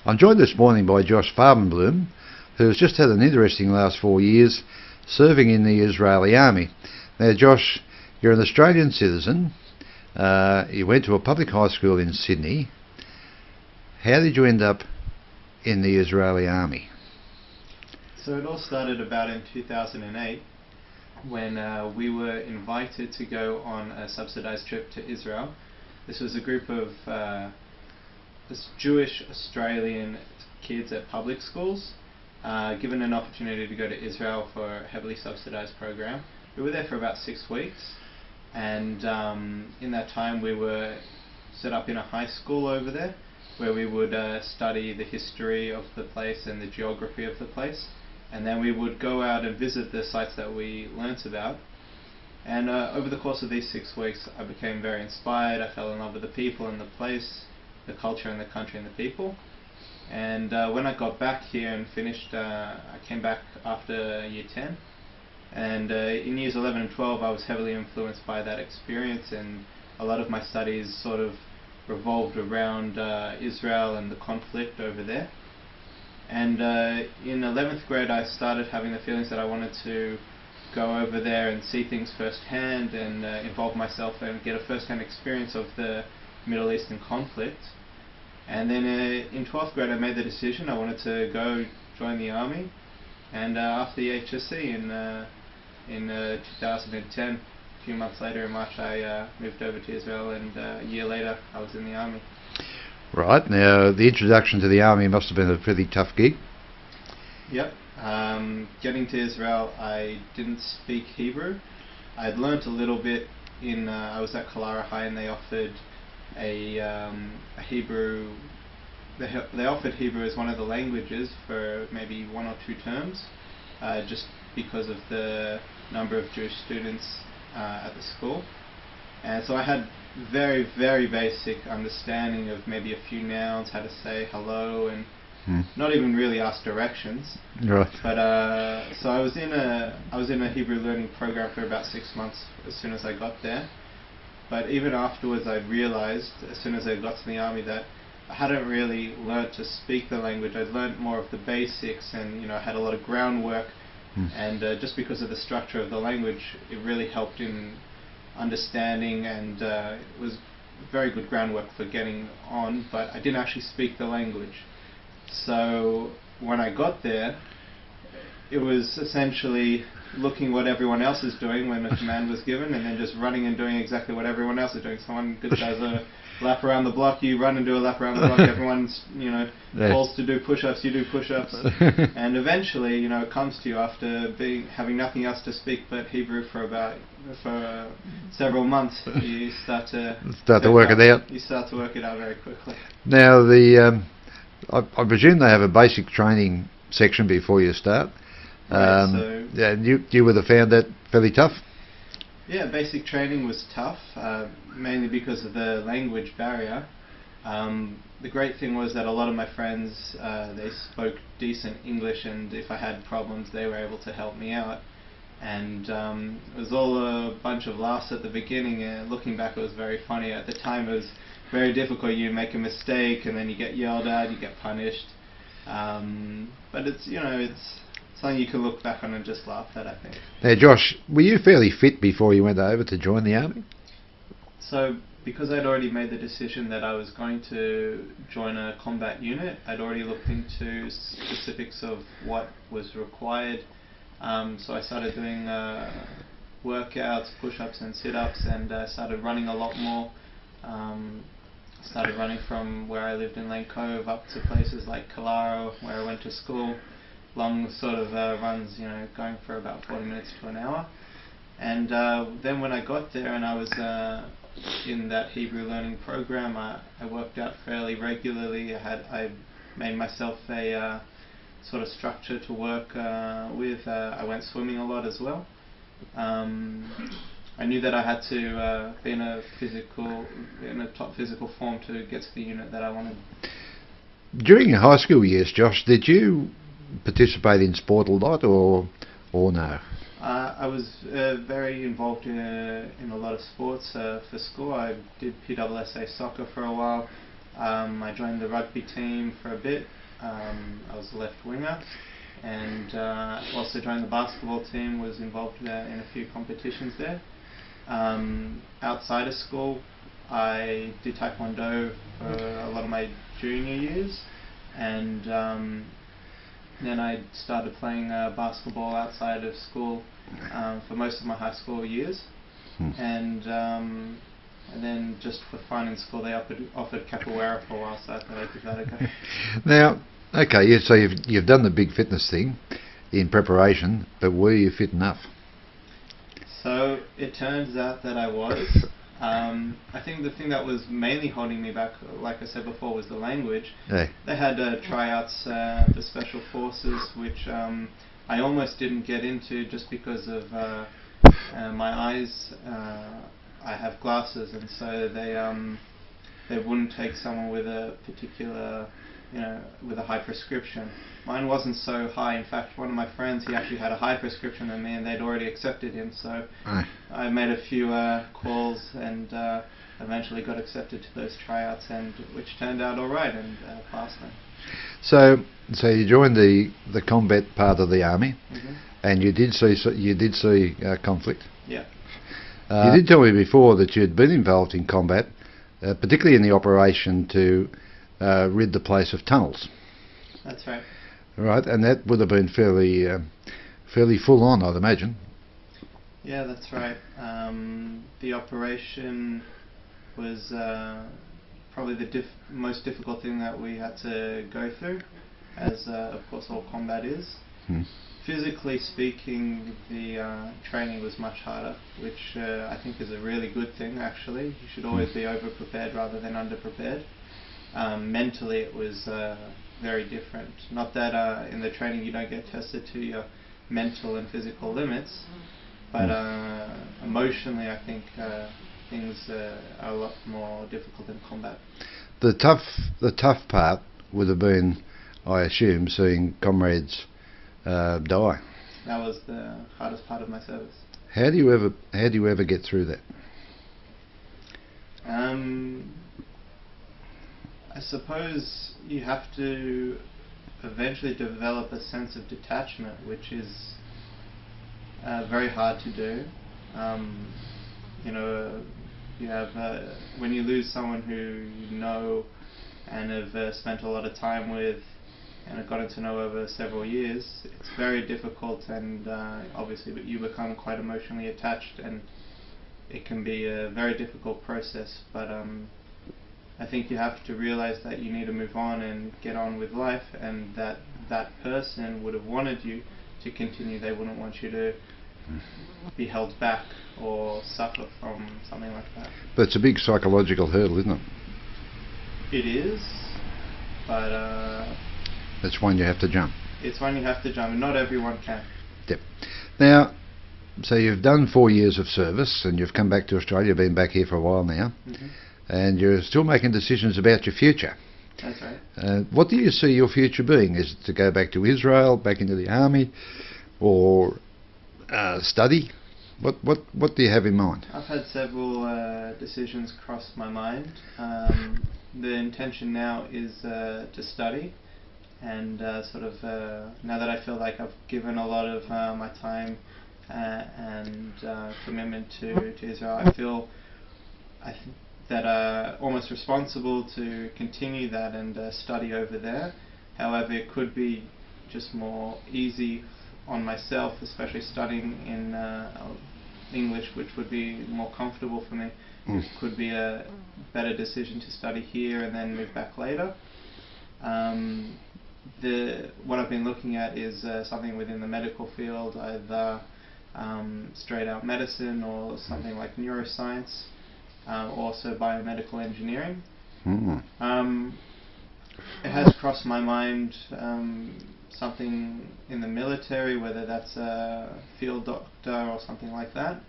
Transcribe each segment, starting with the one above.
I'm joined this morning by Josh Farbenblum, who has just had an interesting last 4 years serving in the Israeli army. Now Josh, you're an Australian citizen, you went to a public high school in Sydney. How did you end up in the Israeli army? So it all started about in 2008 when we were invited to go on a subsidized trip to Israel. This was a group of Jewish Australian kids at public schools given an opportunity to go to Israel for a heavily subsidized program. We were there for about 6 weeks, and in that time we were set up in a high school over there where we would study the history of the place and the geography of the place, and then we would go out and visit the sites that we learnt about. And over the course of these 6 weeks I became very inspired. I fell in love with the people and the place, the culture and the country and the people. And when I got back here and finished, I came back after year 10, and in years 11 and 12 I was heavily influenced by that experience, and a lot of my studies sort of revolved around Israel and the conflict over there. And in 11th grade I started having the feelings that I wanted to go over there and see things firsthand and involve myself and get a first-hand experience of the Middle Eastern conflict. And then in 12th grade I made the decision I wanted to go join the army, and after the HSC in 2010, a few months later in March, I moved over to Israel, and a year later I was in the army. Right, now the introduction to the army must have been a pretty tough gig. Yep. Getting to Israel, I didn't speak Hebrew. I'd learnt a little bit I was at Kalara High, and they offered a Hebrew. They offered Hebrew as one of the languages for maybe 1 or 2 terms, just because of the number of Jewish students at the school. And so I had very, very basic understanding of maybe a few nouns, how to say hello, and not even really ask directions. Right. But so I was in a Hebrew learning program for about 6 months as soon as I got there. But even afterwards I realized, as soon as I got to the army, that I hadn't really learnt to speak the language. I'd learnt more of the basics, and I had a lot of groundwork, and just because of the structure of the language it really helped in understanding, and it was very good groundwork for getting on, but I didn't actually speak the language. So when I got there, it was essentially looking what everyone else is doing when a command was given, and then just running and doing exactly what everyone else is doing. Someone does a lap around the block, you run and do a lap around the block. Everyone's calls to do push-ups, you do push-ups, and eventually it comes to you after having nothing else to speak but Hebrew for several months. You start to work it out. You start to work it out very quickly. Now I presume they have a basic training section before you start. Right, yeah, you would have found that fairly tough? Yeah, basic training was tough, mainly because of the language barrier. The great thing was that a lot of my friends, they spoke decent English, and if I had problems they were able to help me out. And it was all a bunch of laughs at the beginning. Looking back, it was very funny. At the time it was very difficult. You make a mistake and then you get yelled at, you get punished. But it's something you can look back on and just laugh at, I think. Now Josh, were you fairly fit before you went over to join the army? So because I'd already made the decision that I was going to join a combat unit, I'd already looked into specifics of what was required. So I started doing workouts, push-ups and sit-ups, and started running a lot more. Started running from where I lived in Lane Cove up to places like Kalaro, where I went to school. Long sort of runs, going for about 40 minutes to an hour. And then when I got there and I was in that Hebrew learning program, I worked out fairly regularly. I made myself a sort of structure to work with. I went swimming a lot as well. I knew that I had to be in a top physical form to get to the unit that I wanted. During your high school years, Josh, did you participate in sport a lot, or no? I was very involved in a lot of sports for school. I did PWSA soccer for a while. I I joined the rugby team for a bit. I was a left winger, and also joined the basketball team, was involved in a few competitions there. Outside of school, I did Taekwondo for a lot of my junior years, and then I started playing basketball outside of school for most of my high school years. And then just for fun in school, they offered capoeira for a while, so I thought I'd give that a go. Now, okay, so you've done the big fitness thing in preparation, but were you fit enough? So it turns out that I was. I think the thing that was mainly holding me back, like I said before, was the language. Yeah. They had tryouts for Special Forces, which I almost didn't get into just because of my eyes. I have glasses, and so they wouldn't take someone with a particular, with a high prescription. Mine wasn't so high. In fact, one of my friends, he actually had a higher prescription than me, and they'd already accepted him. So I made a few calls, and eventually got accepted to those tryouts, and which turned out all right, and passed me. So you joined the combat part of the army, and you did see conflict. Yeah. You did tell me before that you'd been involved in combat, particularly in the operation to rid the place of tunnels. That's right. Right, and that would have been fairly full on, I'd imagine. Yeah, that's right. The operation was probably the most difficult thing that we had to go through, as of course all combat is. Physically speaking, the training was much harder, which I think is a really good thing, actually. You should always be over-prepared rather than under-prepared. Mentally, it was very different. Not that in the training you don't get tested to your mental and physical limits, but emotionally, I think things are a lot more difficult in combat. The tough part would have been, I assume, seeing comrades die. That was the hardest part of my service. How do you ever get through that? I suppose you have to eventually develop a sense of detachment, which is very hard to do. You have when you lose someone who you know and have spent a lot of time with and have gotten to know over several years, it's very difficult, and obviously you become quite emotionally attached, and it can be a very difficult process, but I think you have to realize that you need to move on and get on with life, and that person would have wanted you to continue. They wouldn't want you to be held back or suffer from something like that. But it's a big psychological hurdle, isn't it? It is, but it's one you have to jump. It's one you have to jump, and not everyone can. Yep. Now, so you've done 4 years of service, and you've come back to Australia. You've been back here for a while now, and you're still making decisions about your future. That's right. What do you see your future being? Is it to go back to Israel, back into the army, or study? What do you have in mind? I've had several decisions cross my mind. The intention now is to study, and now that I feel like I've given a lot of my time and commitment to Israel, I feel that almost responsible to continue that and study over there. However, it could be just more easy on myself, especially studying in English, which would be more comfortable for me. It could be a better decision to study here and then move back later. What I've been looking at is something within the medical field, either straight out medicine or something like neuroscience, also biomedical engineering. It has crossed my mind something in the military, whether that's a field doctor or something like that,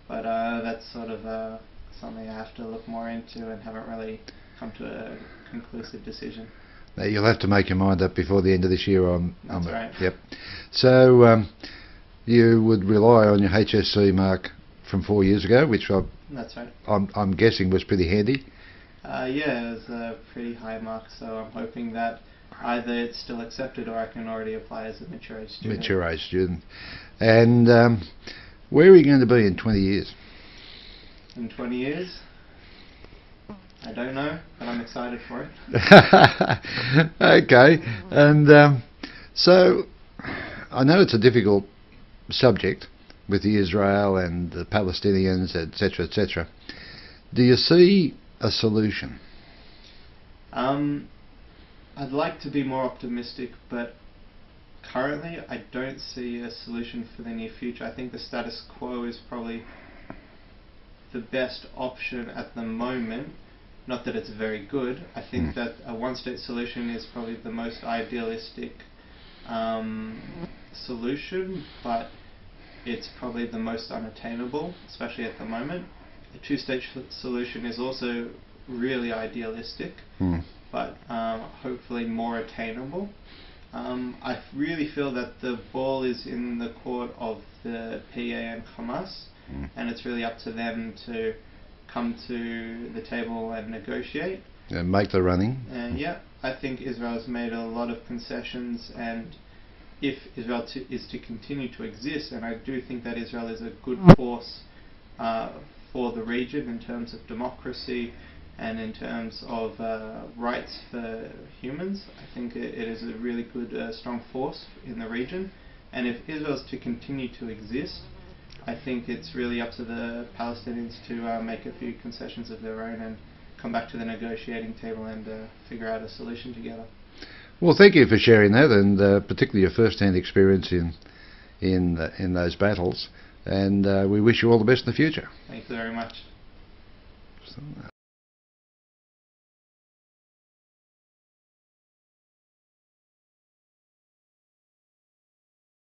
but that's sort of something I have to look more into and haven't really come to a conclusive decision. Now you'll have to make your mind up before the end of this year on That's it. right. Yep. So you would rely on your HSC mark from 4 years ago, which That's right. I'm guessing was pretty handy. Yeah, it was a pretty high mark, so I'm hoping that either it's still accepted or I can already apply as a mature age student. Mature age student. And where are you going to be in 20 years? In 20 years? I don't know, but I'm excited for it. Okay, and so I know it's a difficult subject with the Israel and the Palestinians, etc., etc. Do you see a solution? I'd like to be more optimistic, but currently I don't see a solution for the near future. I think the status quo is probably the best option at the moment. Not that it's very good. I think that a one-state solution is probably the most idealistic solution, but it's probably the most unattainable, especially at the moment. A two-state solution is also really idealistic, but hopefully more attainable. I really feel that the ball is in the court of the PA and Hamas, and it's really up to them to come to the table and negotiate. And make the running. And yeah, I think Israel's made a lot of concessions, and if Israel is to continue to exist, and I do think that Israel is a good force for the region in terms of democracy and in terms of rights for humans, I think it is a really good, strong force in the region. And if Israel's to continue to exist, I think it's really up to the Palestinians to make a few concessions of their own and come back to the negotiating table and figure out a solution together. Well, thank you for sharing that, and particularly your first-hand experience in those battles. And we wish you all the best in the future. Thank you very much.